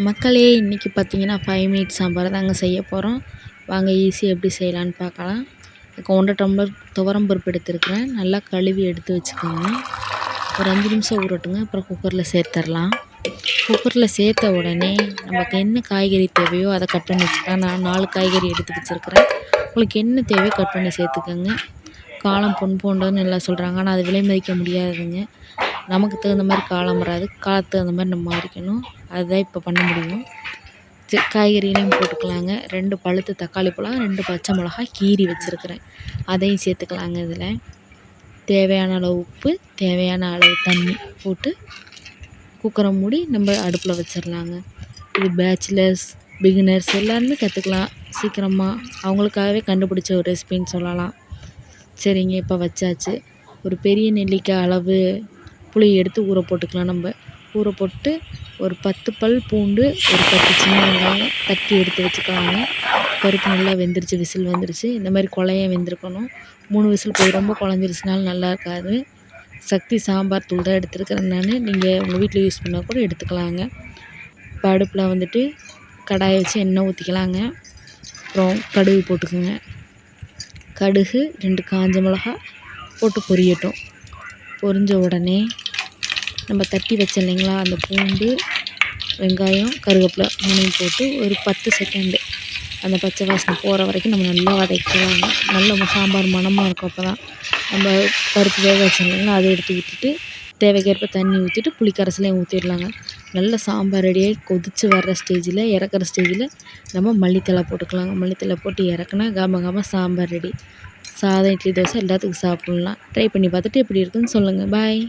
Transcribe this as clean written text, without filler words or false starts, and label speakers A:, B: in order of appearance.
A: மக்களே இன்றைக்கி பார்த்தீங்கன்னா 5 மினிட்ஸ் சாம்பார் தாங்க செய்ய போகிறோம். வாங்க ஈஸியாக எப்படி செய்யலான்னு பார்க்கலாம். இதுக்கு 1 டம்ளர் துவரம் பருப்பு எடுத்துருக்கிறேன். நல்லா கழுவி எடுத்து வச்சுக்கோங்க. ஒரு 5 நிமிஷம் ஊறட்டுங்க. அப்புறம் குக்கரில் சேர்த்துடலாம். குக்கரில் சேர்த்த உடனே நமக்கு என்ன காய்கறி தேவையோ அதை கட் பண்ணி வச்சுக்கலாம். நான் 4 காய்கறி எடுத்து வச்சுருக்கிறேன். உங்களுக்கு என்ன தேவையோ கட் பண்ணி சேர்த்துக்கோங்க. காலம் பொன் போன்றதுன்னு எல்லாம் சொல்கிறாங்க, ஆனால் அது விலை மதிக்க முடியாதுங்க. நமக்கு தகுந்த மாதிரி காலம் வராது, காலத்துக்கு தகுந்த மாதிரி நம்ம மாறிக்கணும். அதுதான் இப்போ பண்ண முடியும். காய்கறிகளையும் போட்டுக்கலாங்க. 2 பழுத்த தக்காளி பழம், 2 பச்சை மிளகாய் கீறி வச்சுருக்கிறேன், அதையும் சேர்த்துக்கலாங்க. இதில் தேவையான அளவு உப்பு, தேவையான அளவு தண்ணி போட்டு குக்கரை மூடி நம்ம அடுப்பில் வச்சிடலாங்க. இது பேச்சுலர்ஸ், பிகினர்ஸ் எல்லாருமே கற்றுக்கலாம் சீக்கிரமாக. அவங்களுக்காகவே கண்டுபிடிச்ச ஒரு ரெசிபின்னு சொல்லலாம். சரிங்க, இப்போ வச்சாச்சு. ஒரு பெரிய நெல்லிக்காய் அளவு புளி எடுத்து ஊற போட்டுக்கலாம். நம்ம ஊற போட்டு ஒரு 10 பல் பூண்டு, ஒரு 10 சின்ன வெங்காயம் தட்டி எடுத்து வச்சுக்கலாங்க. பருப்பு நல்லா வெந்துருச்சு, விசில் வந்துருச்சு. இந்த மாதிரி குழைய வெந்திருக்கணும். 3 விசில் போய் ரொம்ப குழஞ்சிருச்சுனாலும் நல்லா இருக்காது. சக்தி சாம்பார் தூள் தான் எடுத்துருக்கிறேன் நான். நீங்கள் உங்கள் வீட்டில் யூஸ் பண்ணால் கூட எடுத்துக்கலாங்க. இப்போ அடுப்பில் வந்துட்டு கடாயை வச்சு எண்ணெய் ஊற்றிக்கலாங்க. அப்புறம் கடுகு போட்டுக்கோங்க. கடுகு, 2 காஞ்ச மிளகாய் போட்டு பொரியட்டும். பொரிஞ்ச உடனே நம்ம தட்டி வச்ச இல்லைங்களா, அந்த பூண்டு, வெங்காயம், கருவேப்பிலை 3 போட்டு ஒரு 10 செகண்டு அந்த பச்சை வாசனை போகிற வரைக்கும் நம்ம நல்லா வதக்கலாங்க. நல்ல சாம்பார் மணமாக இருக்கும். அப்போ தான் நம்ம பருப்பு வேக வச்சோம் இல்லைங்களா, அதை எடுத்து ஊற்றிட்டு தேவைக்கேற்ப தண்ணி ஊற்றிட்டு புளிக்கரைசலையும் ஊற்றிடலாங்க. நல்ல சாம்பார் ரெடியாகி கொதித்து வர்ற ஸ்டேஜில், இறக்குற ஸ்டேஜில் நம்ம மல்லித்தழை போட்டுக்கலாங்க. மல்லித்தழை போட்டு இறக்குனா கம சாம்பார் ரெடி. சாதம், இட்லி, தோசை எல்லாத்துக்கும் சாப்பிட்லாம். ட்ரை பண்ணி பார்த்துட்டு எப்படி இருக்குன்னு சொல்லுங்கள். பாய்.